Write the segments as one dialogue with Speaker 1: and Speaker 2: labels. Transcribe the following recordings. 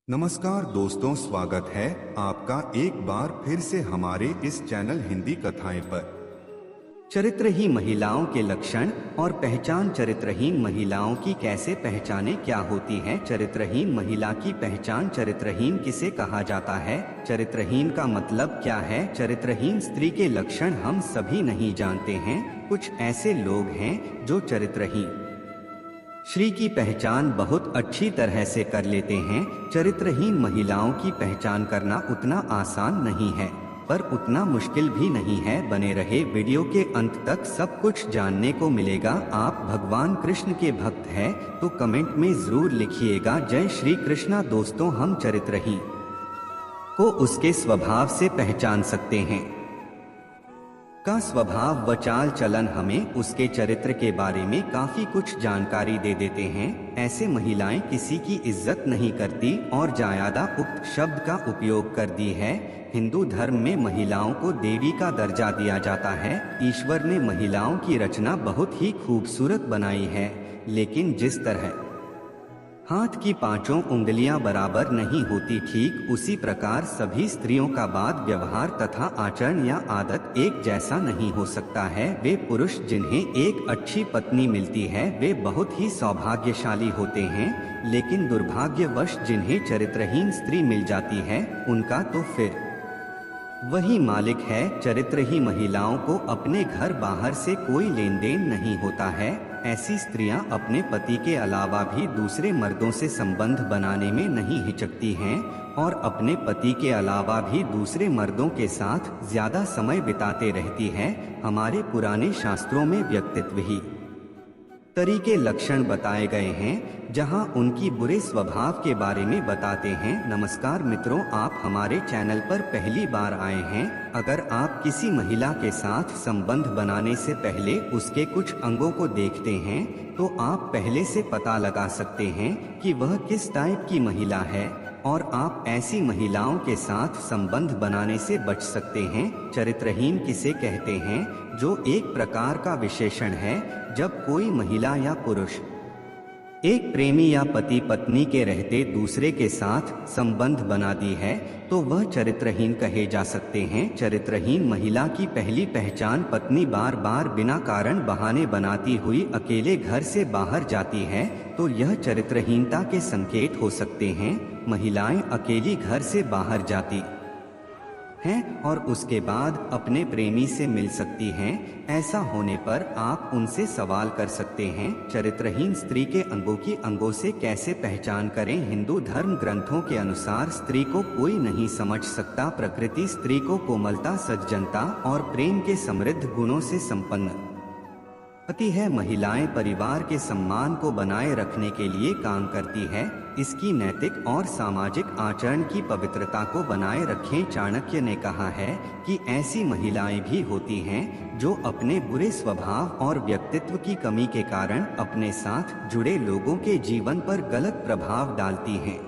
Speaker 1: नमस्कार दोस्तों, स्वागत है आपका एक बार फिर से हमारे इस चैनल हिंदी कथाएं पर।
Speaker 2: चरित्रहीन महिलाओं के लक्षण और पहचान। चरित्रहीन महिलाओं की कैसे पहचाने, क्या होती है चरित्रहीन महिला की पहचान? चरित्रहीन किसे कहा जाता है? चरित्रहीन का मतलब क्या है? चरित्रहीन स्त्री के लक्षण हम सभी नहीं जानते हैं। कुछ ऐसे लोग हैं जो चरित्रहीन श्री की पहचान बहुत अच्छी तरह से कर लेते हैं। चरित्रहीन महिलाओं की पहचान करना उतना आसान नहीं है, पर उतना मुश्किल भी नहीं है। बने रहे वीडियो के अंत तक, सब कुछ जानने को मिलेगा। आप भगवान कृष्ण के भक्त हैं तो कमेंट में जरूर लिखिएगा जय श्री कृष्णा। दोस्तों, हम चरित्रहीन को उसके स्वभाव से पहचान सकते हैं। का स्वभाव व चाल चलन हमें उसके चरित्र के बारे में काफी कुछ जानकारी दे देते हैं। ऐसे महिलाएं किसी की इज्जत नहीं करती और ज्यादा उक्त शब्द का उपयोग कर दी है। हिंदू धर्म में महिलाओं को देवी का दर्जा दिया जाता है। ईश्वर ने महिलाओं की रचना बहुत ही खूबसूरत बनाई है, लेकिन जिस तरह हाथ की पांचों उंगलियां बराबर नहीं होती, ठीक उसी प्रकार सभी स्त्रियों का बात, व्यवहार तथा आचरण या आदत एक जैसा नहीं हो सकता है। वे पुरुष जिन्हें एक अच्छी पत्नी मिलती है वे बहुत ही सौभाग्यशाली होते हैं, लेकिन दुर्भाग्यवश जिन्हें चरित्रहीन स्त्री मिल जाती है उनका तो फिर वही मालिक है। चरित्रहीन महिलाओं को अपने घर बाहर से कोई लेन देन नहीं होता है। ऐसी स्त्रियां अपने पति के अलावा भी दूसरे मर्दों से संबंध बनाने में नहीं हिचकती हैं और अपने पति के अलावा भी दूसरे मर्दों के साथ ज्यादा समय बिताते रहती हैं। हमारे पुराने शास्त्रों में व्यक्तित्व ही तरीके लक्षण बताए गए हैं, जहां उनकी बुरे स्वभाव के बारे में बताते हैं। नमस्कार मित्रों, आप हमारे चैनल पर पहली बार आए हैं। अगर आप किसी महिला के साथ संबंध बनाने से पहले उसके कुछ अंगों को देखते हैं तो आप पहले से पता लगा सकते हैं कि वह किस टाइप की महिला है और आप ऐसी महिलाओं के साथ संबंध बनाने से बच सकते हैं। चरित्रहीन किसे कहते हैं? जो एक प्रकार का विशेषण है जब कोई महिला या पुरुष एक प्रेमी या पति पत्नी के रहते दूसरे के साथ संबंध बनाती है तो वह चरित्रहीन कहे जा सकते हैं। चरित्रहीन महिला की पहली पहचान, पत्नी बार बार बिना कारण बहाने बनाती हुई अकेले घर से बाहर जाती है तो यह चरित्रहीनता के संकेत हो सकते हैं। महिलाएं अकेली घर से बाहर जाती हैं और उसके बाद अपने प्रेमी से मिल सकती हैं। ऐसा होने पर आप उनसे सवाल कर सकते हैं। चरित्रहीन स्त्री के अंगों की अंगों से कैसे पहचान करें? हिंदू धर्म ग्रंथों के अनुसार स्त्री को कोई नहीं समझ सकता। प्रकृति स्त्री को कोमलता, सज्जनता और प्रेम के समृद्ध गुणों से संपन्न पति है। महिलाएं परिवार के सम्मान को बनाए रखने के लिए काम करती है। इसकी नैतिक और सामाजिक आचरण की पवित्रता को बनाए रखें। चाणक्य ने कहा है कि ऐसी महिलाएं भी होती हैं जो अपने बुरे स्वभाव और व्यक्तित्व की कमी के कारण अपने साथ जुड़े लोगों के जीवन पर गलत प्रभाव डालती हैं।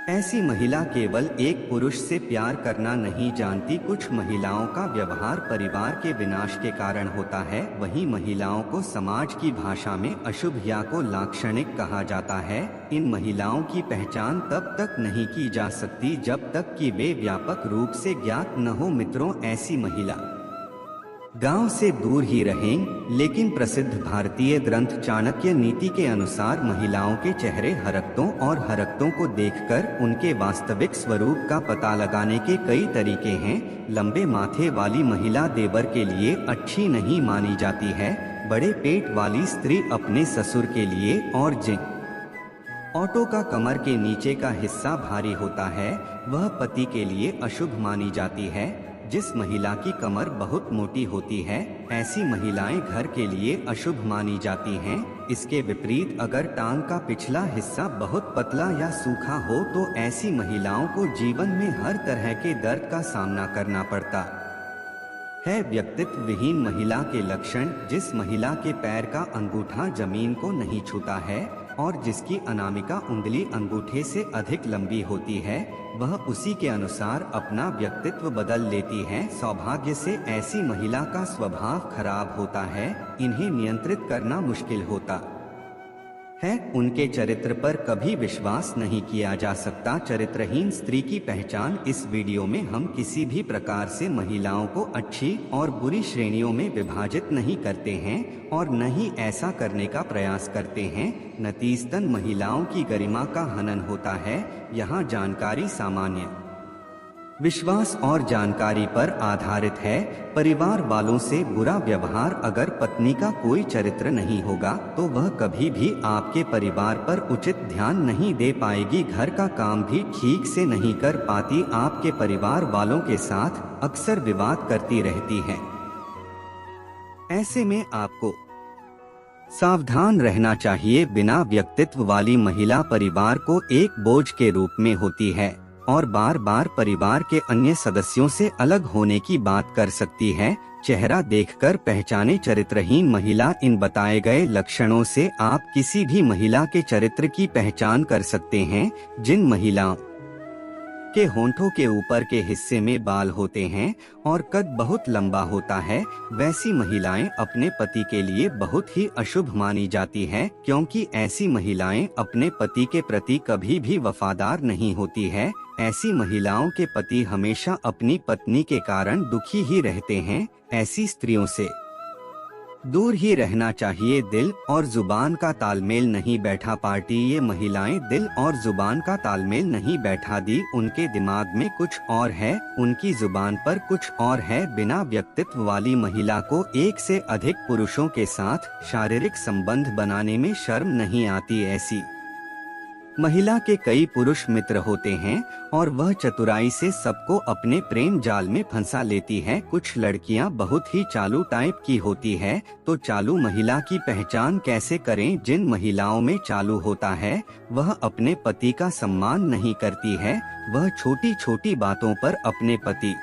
Speaker 2: ऐसी महिला केवल एक पुरुष से प्यार करना नहीं जानती। कुछ महिलाओं का व्यवहार परिवार के विनाश के कारण होता है। वहीं महिलाओं को समाज की भाषा में अशुभ या को लाक्षणिक कहा जाता है। इन महिलाओं की पहचान तब तक नहीं की जा सकती जब तक कि वे व्यापक रूप से ज्ञात न हो। मित्रों, ऐसी महिला गांव से दूर ही रहें, लेकिन प्रसिद्ध भारतीय ग्रंथ चाणक्य नीति के अनुसार महिलाओं के चेहरे हरकतों और हरकतों को देखकर उनके वास्तविक स्वरूप का पता लगाने के कई तरीके हैं। लंबे माथे वाली महिला देवर के लिए अच्छी नहीं मानी जाती है। बड़े पेट वाली स्त्री अपने ससुर के लिए, और जिन ऑटो का कमर के नीचे का हिस्सा भारी होता है वह पति के लिए अशुभ मानी जाती है। जिस महिला की कमर बहुत मोटी होती है ऐसी महिलाएं घर के लिए अशुभ मानी जाती हैं। इसके विपरीत अगर टांग का पिछला हिस्सा बहुत पतला या सूखा हो तो ऐसी महिलाओं को जीवन में हर तरह के दर्द का सामना करना पड़ता है। व्यक्तित्व विहीन महिला के लक्षण: जिस महिला के पैर का अंगूठा जमीन को नहीं छूता है और जिसकी अनामिका उंगली अंगूठे से अधिक लंबी होती है वह उसी के अनुसार अपना व्यक्तित्व बदल लेती है। सौभाग्य से ऐसी महिला का स्वभाव खराब होता है, इन्हें नियंत्रित करना मुश्किल होता है, उनके चरित्र पर कभी विश्वास नहीं किया जा सकता। चरित्रहीन स्त्री की पहचान। इस वीडियो में हम किसी भी प्रकार से महिलाओं को अच्छी और बुरी श्रेणियों में विभाजित नहीं करते हैं और न ही ऐसा करने का प्रयास करते हैं। नतीजतन महिलाओं की गरिमा का हनन होता है। यहाँ जानकारी सामान्य विश्वास और जानकारी पर आधारित है। परिवार वालों से बुरा व्यवहार। अगर पत्नी का कोई चरित्र नहीं होगा तो वह कभी भी आपके परिवार पर उचित ध्यान नहीं दे पाएगी, घर का काम भी ठीक से नहीं कर पाती, आपके परिवार वालों के साथ अक्सर विवाद करती रहती है। ऐसे में आपको सावधान रहना चाहिए। बिना व्यक्तित्व वाली महिला परिवार को एक बोझ के रूप में होती है और बार बार परिवार के अन्य सदस्यों से अलग होने की बात कर सकती है। चेहरा देखकर पहचाने चरित्रहीन महिला। इन बताए गए लक्षणों से आप किसी भी महिला के चरित्र की पहचान कर सकते हैं। जिन महिलाओं के होंठों के ऊपर के हिस्से में बाल होते हैं और कद बहुत लंबा होता है, वैसी महिलाएं अपने पति के लिए बहुत ही अशुभ मानी जाती हैं, क्योंकि ऐसी महिलाएं अपने पति के प्रति कभी भी वफादार नहीं होती है। ऐसी महिलाओं के पति हमेशा अपनी पत्नी के कारण दुखी ही रहते हैं। ऐसी स्त्रियों से दूर ही रहना चाहिए। दिल और जुबान का तालमेल नहीं बैठा। पार्टी। ये महिलाएं दिल और जुबान का तालमेल नहीं बैठा दी। उनके दिमाग में कुछ और है, उनकी जुबान पर कुछ और है। बिना व्यक्तित्व वाली महिला को एक से अधिक पुरुषों के साथ शारीरिक संबंध बनाने में शर्म नहीं आती। ऐसी महिला के कई पुरुष मित्र होते हैं और वह चतुराई से सबको अपने प्रेम जाल में फंसा लेती है। कुछ लड़कियां बहुत ही चालू टाइप की होती है, तो चालू महिला की पहचान कैसे करें? जिन महिलाओं में चालू होता है वह अपने पति का सम्मान नहीं करती है। वह छोटी छोटी बातों पर अपने पति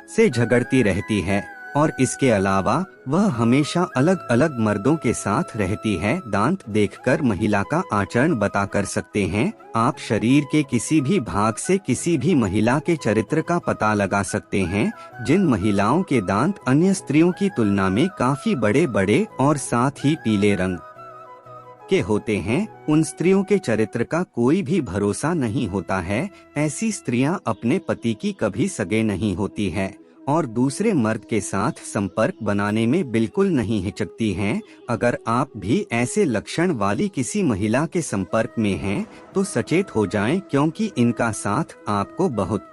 Speaker 2: से झगड़ती रहती है और इसके अलावा वह हमेशा अलग अलग मर्दों के साथ रहती है। दांत देखकर महिला का आचरण बता कर सकते हैं। आप शरीर के किसी भी भाग से किसी भी महिला के चरित्र का पता लगा सकते हैं। जिन महिलाओं के दांत अन्य स्त्रियों की तुलना में काफी बड़े बड़े और साथ ही पीले रंग के होते हैं, उन स्त्रियों के चरित्र का कोई भी भरोसा नहीं होता है। ऐसी स्त्रियां अपने पति की कभी सगे नहीं होती है और दूसरे मर्द के साथ संपर्क बनाने में बिल्कुल नहीं हिचकती हैं। अगर आप भी ऐसे लक्षण वाली किसी महिला के संपर्क में हैं, तो सचेत हो जाएं, क्योंकि इनका साथ आपको बहुत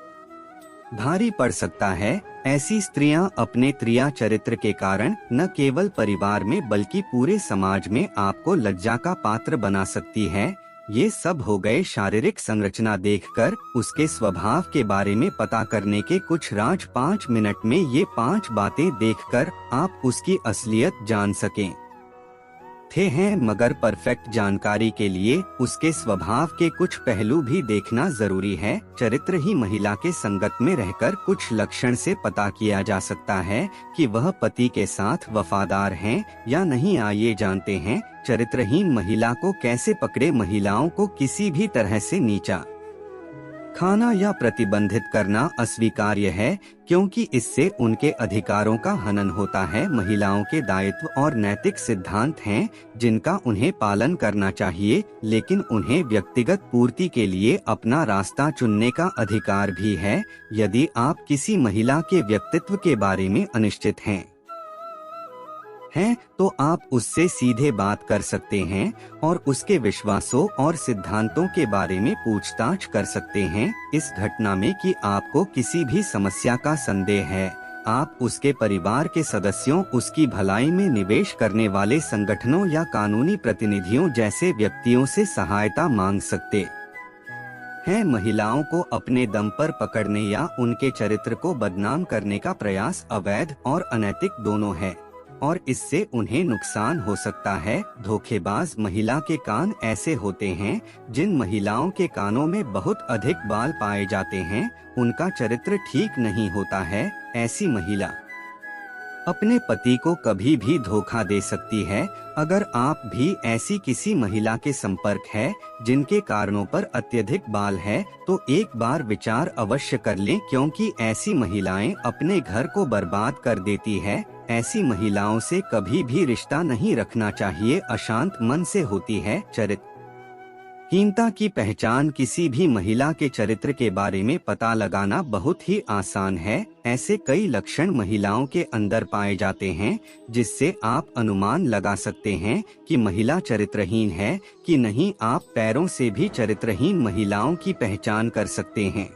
Speaker 2: भारी पड़ सकता है। ऐसी स्त्रियां अपने त्रिया चरित्र के कारण न केवल परिवार में बल्कि पूरे समाज में आपको लज्जा का पात्र बना सकती है। ये सब हो गए शारीरिक संरचना देखकर उसके स्वभाव के बारे में पता करने के कुछ राज। 5 मिनट में ये 5 बातें देखकर आप उसकी असलियत जान सकें हैं, मगर परफेक्ट जानकारी के लिए उसके स्वभाव के कुछ पहलू भी देखना जरूरी है। चरित्र ही महिला के संगत में रहकर कुछ लक्षण से पता किया जा सकता है कि वह पति के साथ वफादार हैं या नहीं। आइए जानते हैं चरित्रहीन महिला को कैसे पकड़े। महिलाओं को किसी भी तरह से नीचा खाना या प्रतिबंधित करना अस्वीकार्य है, क्योंकि इससे उनके अधिकारों का हनन होता है। महिलाओं के दायित्व और नैतिक सिद्धांत हैं जिनका उन्हें पालन करना चाहिए, लेकिन उन्हें व्यक्तिगत पूर्ति के लिए अपना रास्ता चुनने का अधिकार भी है। यदि आप किसी महिला के व्यक्तित्व के बारे में अनिश्चित हैं तो आप उससे सीधे बात कर सकते हैं और उसके विश्वासों और सिद्धांतों के बारे में पूछताछ कर सकते हैं। इस घटना में कि आपको किसी भी समस्या का संदेह है, आप उसके परिवार के सदस्यों, उसकी भलाई में निवेश करने वाले संगठनों या कानूनी प्रतिनिधियों जैसे व्यक्तियों से सहायता मांग सकते हैं। महिलाओं को अपने दम पर पकड़ने या उनके चरित्र को बदनाम करने का प्रयास अवैध और अनैतिक दोनों है और इससे उन्हें नुकसान हो सकता है। धोखेबाज महिला के कान ऐसे होते हैं जिन महिलाओं के कानों में बहुत अधिक बाल पाए जाते हैं, उनका चरित्र ठीक नहीं होता है। ऐसी महिला अपने पति को कभी भी धोखा दे सकती है। अगर आप भी ऐसी किसी महिला के संपर्क है जिनके कारणों पर अत्यधिक बाल है, तो एक बार विचार अवश्य कर लें, क्योंकि ऐसी महिलाएं अपने घर को बर्बाद कर देती है। ऐसी महिलाओं से कभी भी रिश्ता नहीं रखना चाहिए, अशांत मन से होती है। चरित्रहीनता की पहचान। किसी भी महिला के चरित्र के बारे में पता लगाना बहुत ही आसान है। ऐसे कई लक्षण महिलाओं के अंदर पाए जाते हैं जिससे आप अनुमान लगा सकते हैं कि महिला चरित्रहीन है कि नहीं। आप पैरों से भी चरित्रहीन महिलाओं की पहचान कर सकते हैं।